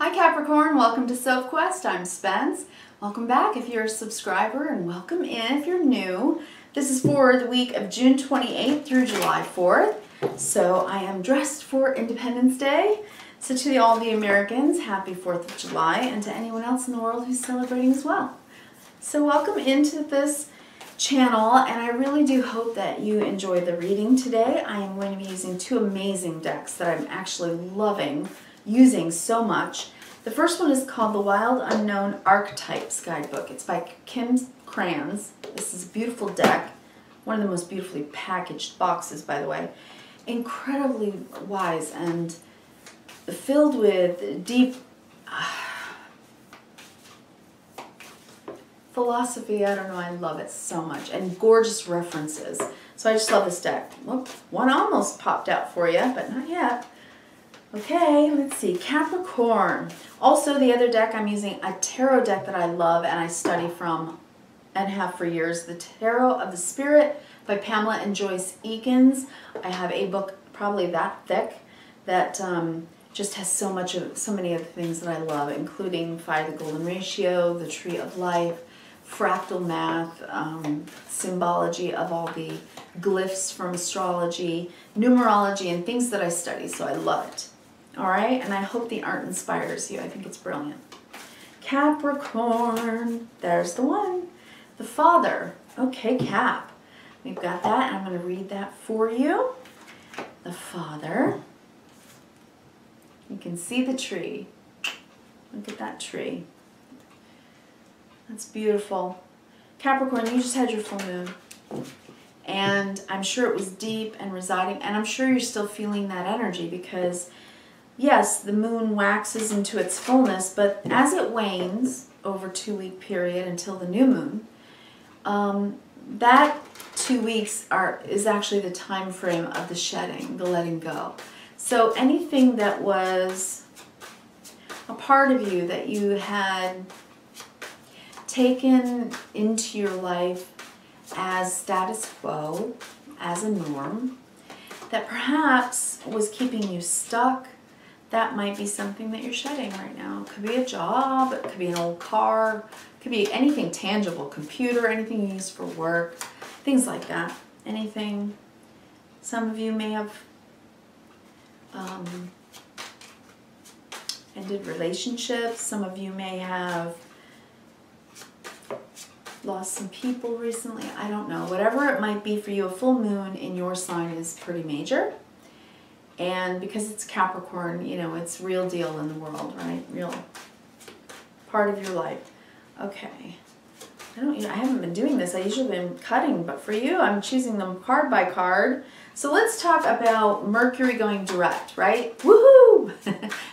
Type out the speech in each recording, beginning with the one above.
Hi Capricorn, welcome to Sophquest. I'm Spence. Welcome back if you're a subscriber, and welcome in if you're new. This is for the week of June 28th through July 4th. So I am dressed for Independence Day. So to all the Americans, happy 4th of July, and to anyone else in the world who's celebrating as well. So welcome into this channel, and I really do hope that you enjoy the reading today. I am going to be using two amazing decks that I'm actually loving using so much. The first one is called The Wild Unknown Archetypes Guidebook. It's by Kim Krans. This is a beautiful deck. One of the most beautifully packaged boxes, by the way. Incredibly wise and filled with deep philosophy. I don't know, I love it so much. And gorgeous references. So I just love this deck. Whoop, one almost popped out for you, but not yet. Okay, let's see, Capricorn. Also, the other deck, I'm using a tarot deck that I love and I study from and have for years, the Tarot of the Spirit by Pamela and Joyce Eakins. I have a book probably that thick that just has so many of the things that I love, including Fire the Golden Ratio, the Tree of Life, fractal math, symbology of all the glyphs from astrology, numerology, and things that I study, so I love it. All right, and I hope the art inspires you. I think it's brilliant. Capricorn, there's the one. The Father. Okay, Cap. We've got that, and I'm going to read that for you. The Father. You can see the tree. Look at that tree. That's beautiful. Capricorn, you just had your full moon. And I'm sure it was deep and residing, and I'm sure you're still feeling that energy because yes, the moon waxes into its fullness, but as it wanes over a 2-week period until the new moon, that 2 weeks is actually the time frame of the shedding, the letting go. So anything that was a part of you that you had taken into your life as status quo, as a norm, that perhaps was keeping you stuck, that might be something that you're shedding right now. It could be a job, it could be an old car, it could be anything tangible, computer, anything you use for work, things like that. Anything. Some of you may have ended relationships. Some of you may have lost some people recently. I don't know. Whatever it might be for you, a full moon in your sign is pretty major. And because it's Capricorn, you know, it's real deal in the world, right? Real part of your life. Okay. I haven't been doing this. I usually been cutting, but for you, I'm choosing them card by card. So let's talk about Mercury going direct, right? Woohoo!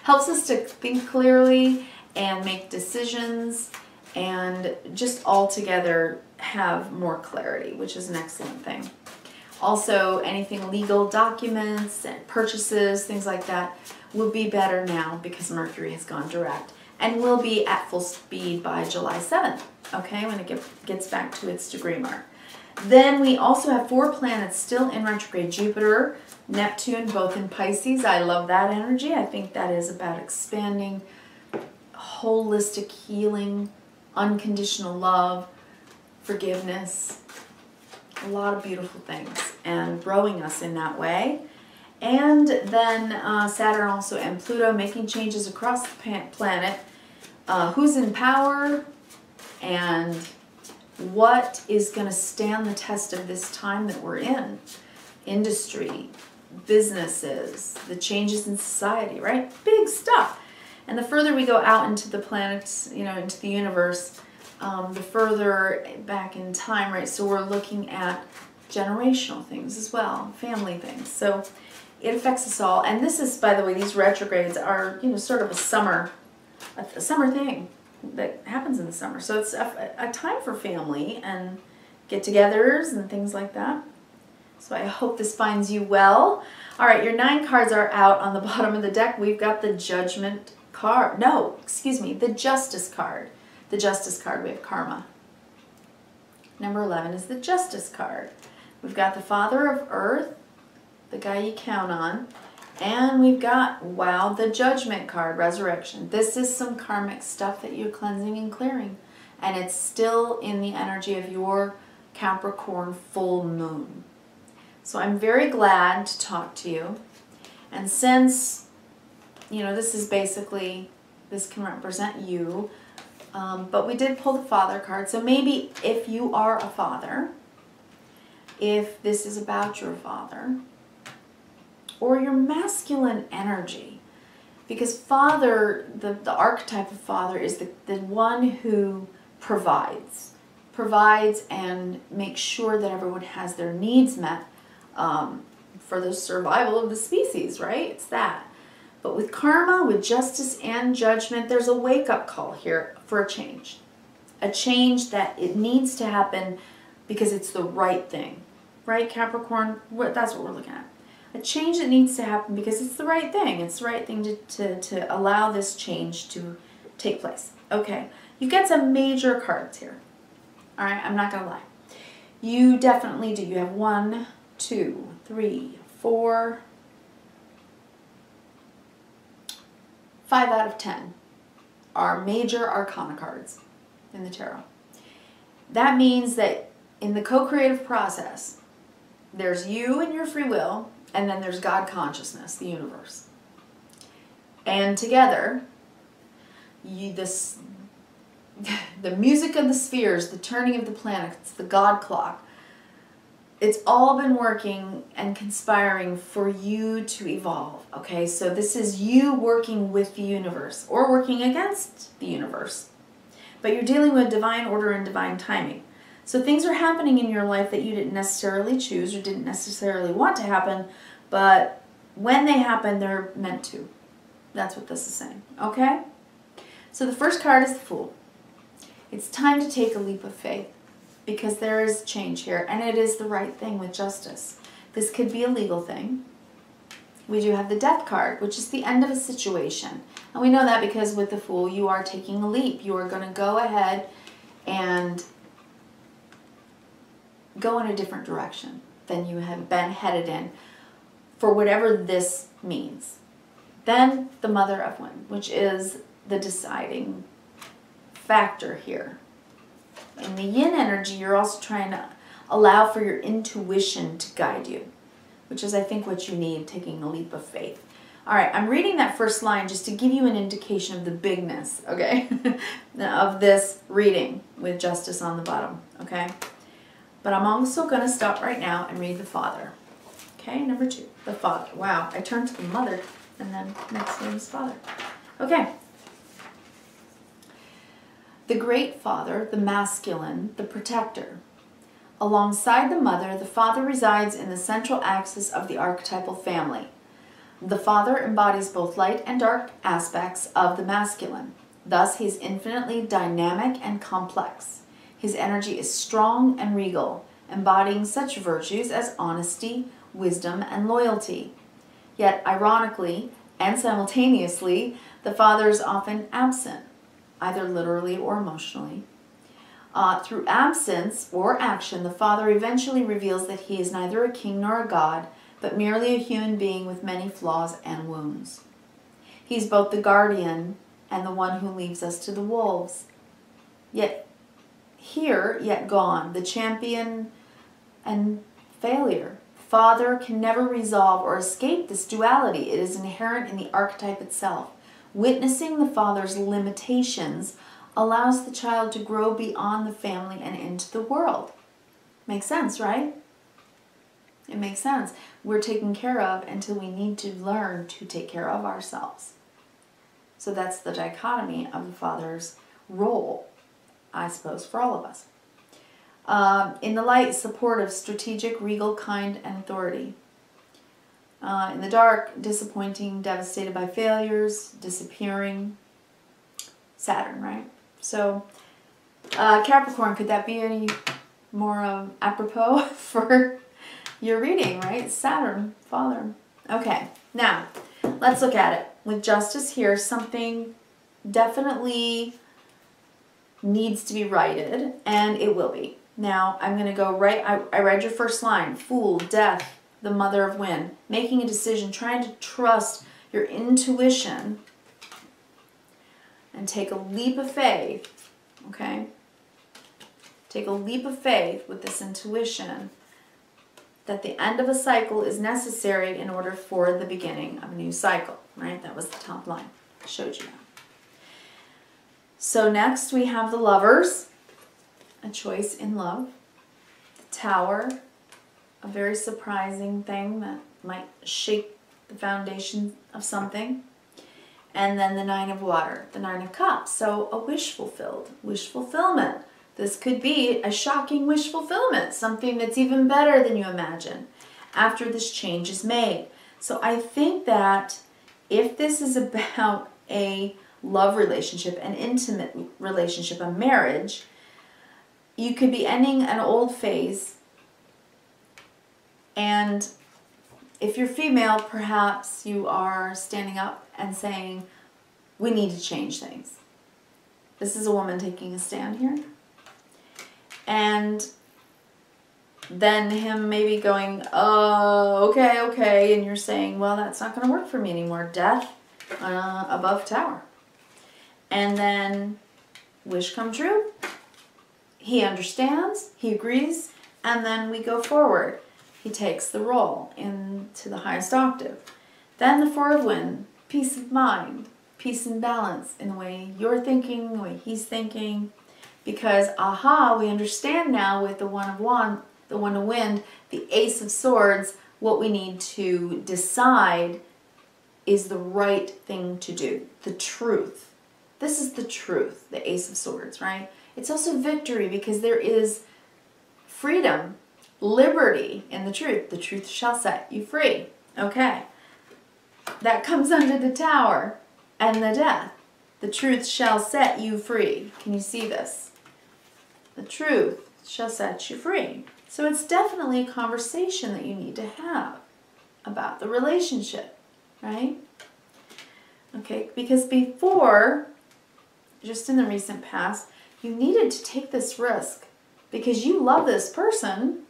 Helps us to think clearly and make decisions and just altogether have more clarity, which is an excellent thing. Also, anything legal documents and purchases, things like that, will be better now because Mercury has gone direct and will be at full speed by July 7th, okay, when it gets back to its degree mark. Then we also have 4 planets still in retrograde. Jupiter, Neptune, both in Pisces. I love that energy. I think that is about expanding, holistic healing, unconditional love, forgiveness, a lot of beautiful things, and growing us in that way. And then Saturn also and Pluto making changes across the planet. Who's in power and what is going to stand the test of this time that we're in? Industry, businesses, the changes in society, right? Big stuff. And the further we go out into the planets, you know, into the universe, the further back in time, right? So we're looking at generational things as well, family things. So it affects us all. And this is, by the way, these retrogrades are, you know, sort of a summer thing that happens in the summer. So it's a time for family and get-togethers and things like that. So I hope this finds you well. All right, your 9 cards are out on the bottom of the deck. We've got the Judgment card. No, excuse me, the Justice card. The Justice card, we have Karma. Number 11 is the Justice card. We've got the Father of Earth, the guy you count on, And we've got, wow, the Judgment card, Resurrection. This is some karmic stuff that you're cleansing and clearing. And it's still in the energy of your Capricorn full moon. So I'm very glad to talk to you. And since, you know, this is basically, this can represent you, but we did pull the Father card. So maybe if you are a father, if this is about your father, or your masculine energy, because father, the archetype of father is the one who provides and makes sure that everyone has their needs met for the survival of the species, right? It's that. But with karma, with justice and judgment, there's a wake-up call here for a change. A change that it needs to happen because it's the right thing. Right, Capricorn? That's what we're looking at. A change that needs to happen because it's the right thing. It's the right thing to allow this change to take place. Okay, you get some major cards here. All right, I'm not going to lie. You definitely do. You have 1, 2, 3, 4, 5 out of 10 are major arcana cards in the tarot. That means that in the co-creative process, there's you and your free will, and then there's God consciousness, the universe. And together, the music of the spheres, the turning of the planets, the God clock, it's all been working and conspiring for you to evolve, okay? So this is you working with the universe or working against the universe. But you're dealing with divine order and divine timing. So things are happening in your life that you didn't necessarily choose or didn't necessarily want to happen, but when they happen, they're meant to. That's what this is saying, okay? So the first card is the Fool. It's time to take a leap of faith because there is change here, and it is the right thing with justice. This could be a legal thing. We do have the Death card, which is the end of a situation. And we know that because with the Fool, you are taking a leap. You are going to go ahead and go in a different direction than you have been headed in for whatever this means. Then the Mother of Wind, which is the deciding factor here. In the Yin energy, you're also trying to allow for your intuition to guide you, which is, I think, what you need, taking a leap of faith. All right, I'm reading that first line just to give you an indication of the bigness, okay, of this reading with justice on the bottom, okay? But I'm also going to stop right now and read the Father. Okay, number 2, the Father. Wow, I turned to the Mother and then next name is Father. Okay. The Great Father, the masculine, the protector. Alongside the Mother, the Father resides in the central axis of the archetypal family. The Father embodies both light and dark aspects of the masculine. Thus, he is infinitely dynamic and complex. His energy is strong and regal, embodying such virtues as honesty, wisdom, and loyalty. Yet, ironically and simultaneously, the Father is often absent, either literally or emotionally. Through absence or action, the Father eventually reveals that he is neither a king nor a god, but merely a human being with many flaws and wounds. He's both the guardian and the one who leaves us to the wolves. Yet here, yet gone, the champion and failure. Father can never resolve or escape this duality. It is inherent in the archetype itself. Witnessing the Father's limitations allows the child to grow beyond the family and into the world. Makes sense, right? It makes sense. We're taken care of until we need to learn to take care of ourselves. So that's the dichotomy of the Father's role, I suppose, for all of us. In the light, supportive, strategic, regal, kind, and authority. In the dark, disappointing, devastated by failures, disappearing. Saturn, right? So, Capricorn, could that be any more apropos for your reading, right? Saturn, Father. Okay, now, let's look at it. With justice here, something definitely needs to be righted, and it will be. Now, I'm going to go right, I read your first line, Fool, Death, the Mother of Wind, making a decision, trying to trust your intuition and take a leap of faith, okay? Take a leap of faith with this intuition that the end of a cycle is necessary in order for the beginning of a new cycle, right? That was the top line. I showed you that. So next we have the Lovers, a choice in love. The Tower, a very surprising thing that might shake the foundation of something. And then the Nine of Water, the Nine of Cups. So a wish fulfilled, wish fulfillment. This could be a shocking wish fulfillment, something that's even better than you imagine after this change is made. So I think that if this is about a love relationship, an intimate relationship, a marriage, you could be ending an old phase. And if you're female, perhaps you are standing up and saying, we need to change things. This is a woman taking a stand here. And then him maybe going, oh, okay, okay. And you're saying, well, that's not going to work for me anymore. Death above Tower. And then wish come true. He understands, he agrees, and then we go forward. He takes the role into the highest octave. Then the Four of Wind, peace of mind, peace and balance in the way you're thinking, the way he's thinking. Because, aha, we understand now with the One of Wands, the One of Wind, the Ace of Swords, what we need to decide is the right thing to do, the truth. This is the truth, the Ace of Swords, right? It's also victory because there is freedom, liberty in the truth. The truth shall set you free. Okay. That comes under the Tower and the Death. The truth shall set you free. Can you see this? The truth shall set you free. So it's definitely a conversation that you need to have about the relationship, right? Okay, because before, just in the recent past, you needed to take this risk because you love this person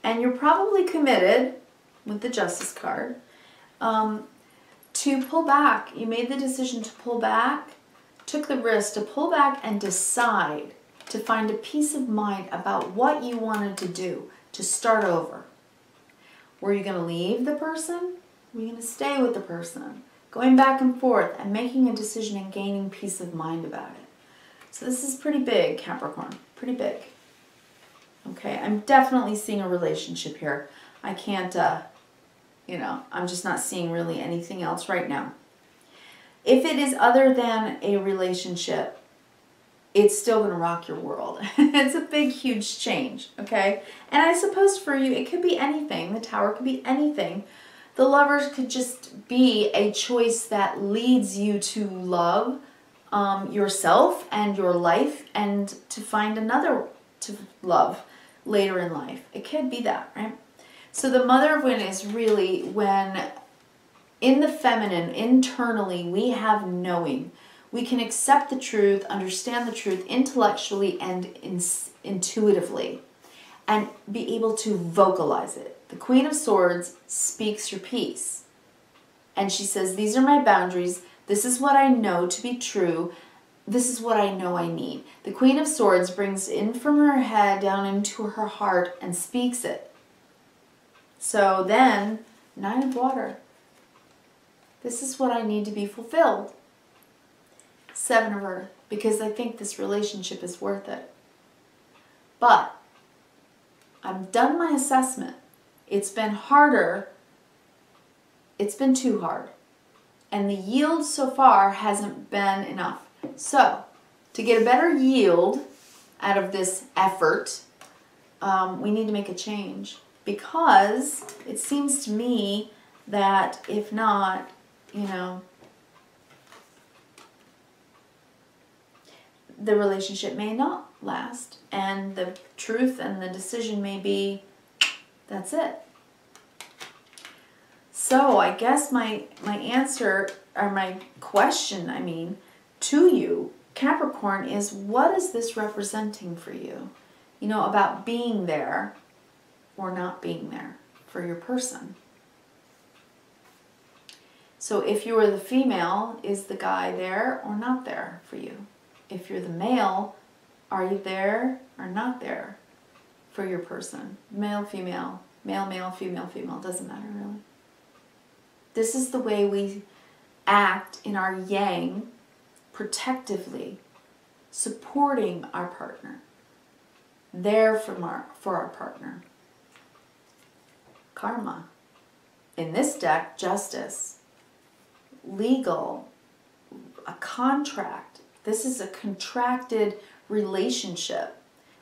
and you're probably committed, with the Justice card, to pull back. You made the decision to pull back, took the risk to pull back and decide to find a peace of mind about what you wanted to do, to start over. Were you going to leave the person? Were you going to stay with the person? Going back and forth and making a decision and gaining peace of mind about it. So this is pretty big, Capricorn. Pretty big. Okay, I'm definitely seeing a relationship here. I can't, you know, I'm just not seeing really anything else right now. If it is other than a relationship, it's still going to rock your world. It's a big, huge change, okay? And I suppose for you, it could be anything. The Tower could be anything. The Lovers could just be a choice that leads you to love yourself and your life and to find another to love later in life. It could be that, right? So the Mother of Wind is really when in the feminine, internally, we have knowing. We can accept the truth, understand the truth intellectually and intuitively, and be able to vocalize it. The Queen of Swords speaks your piece. And she says, these are my boundaries. This is what I know to be true. This is what I know I need. The Queen of Swords brings in from her head down into her heart and speaks it. So then, Nine of Water. This is what I need to be fulfilled. Seven of Earth, because I think this relationship is worth it. But I've done my assessment. It's been harder. It's been too hard. And the yield so far hasn't been enough. So, to get a better yield out of this effort, we need to make a change. Because it seems to me that if not, you know, the relationship may not last. And the truth and the decision may be, that's it. So I guess my answer, or my question, I mean, to you, Capricorn, is what is this representing for you? You know, about being there or not being there. for your person. So if you are the female, is the guy there or not there for you? If you're the male, are you there or not there for your person? Male, female, male, female, female, doesn't matter really. This is the way we act in our yang, protectively, supporting our partner, there for our partner. Karma. In this deck, justice, legal, a contract. This is a contracted relationship,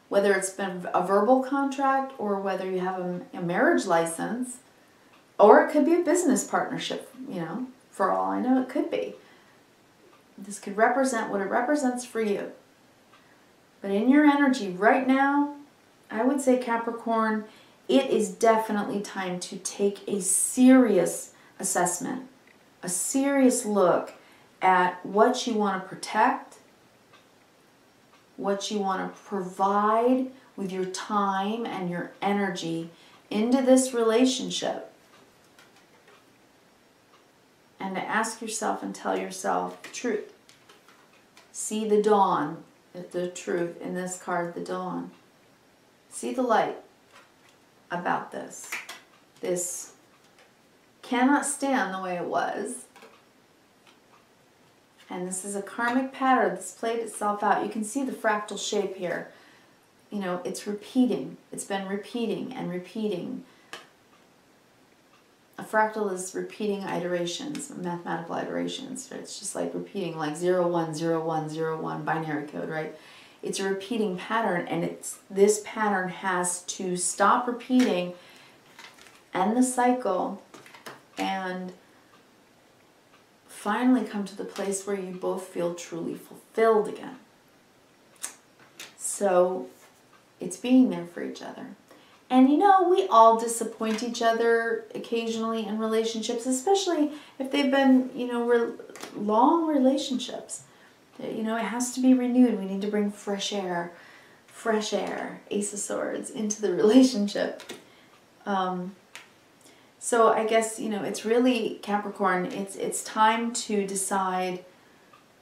whether it's been a verbal contract or whether you have a marriage license, or it could be a business partnership, you know, for all I know, it could be. This could represent what it represents for you. But in your energy right now, I would say, Capricorn, it is definitely time to take a serious assessment, a serious look at what you want to protect, what you want to provide with your time and your energy into this relationship. And to ask yourself and tell yourself the truth. See the dawn, the truth in this card, the dawn. See the light about this. This cannot stand the way it was. And this is a karmic pattern that's played itself out. You can see the fractal shape here. You know, it's repeating. It's been repeating and repeating. A fractal is repeating iterations, mathematical iterations. It's just like repeating, like 0, 1, 0, 1, 0, 1, binary code, right? It's a repeating pattern, and this pattern has to stop repeating, end the cycle, and finally come to the place where you both feel truly fulfilled again. So it's being there for each other. And you know, we all disappoint each other occasionally in relationships, especially if they've been, you know, long relationships. You know, it has to be renewed. We need to bring fresh air, Ace of Swords, into the relationship. So I guess, you know, it's really, Capricorn, it's time to decide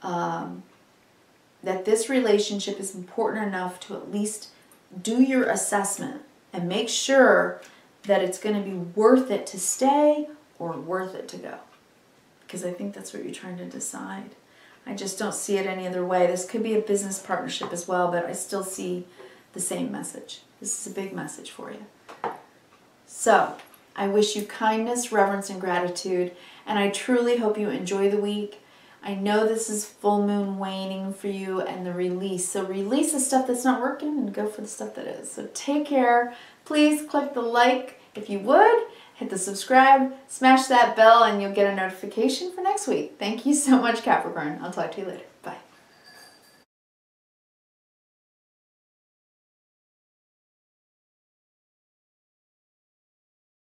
that this relationship is important enough to at least do your assessment and make sure that it's going to be worth it to stay or worth it to go. Because I think that's what you're trying to decide. I just don't see it any other way. This could be a business partnership as well, but I still see the same message. This is a big message for you. So, I wish you kindness, reverence, and gratitude, and I truly hope you enjoy the week. I know this is full moon waning for you and the release. So release the stuff that's not working and go for the stuff that is. So take care. Please click the like if you would. Hit the subscribe. Smash that bell and you'll get a notification for next week. Thank you so much, Capricorn. I'll talk to you later. Bye.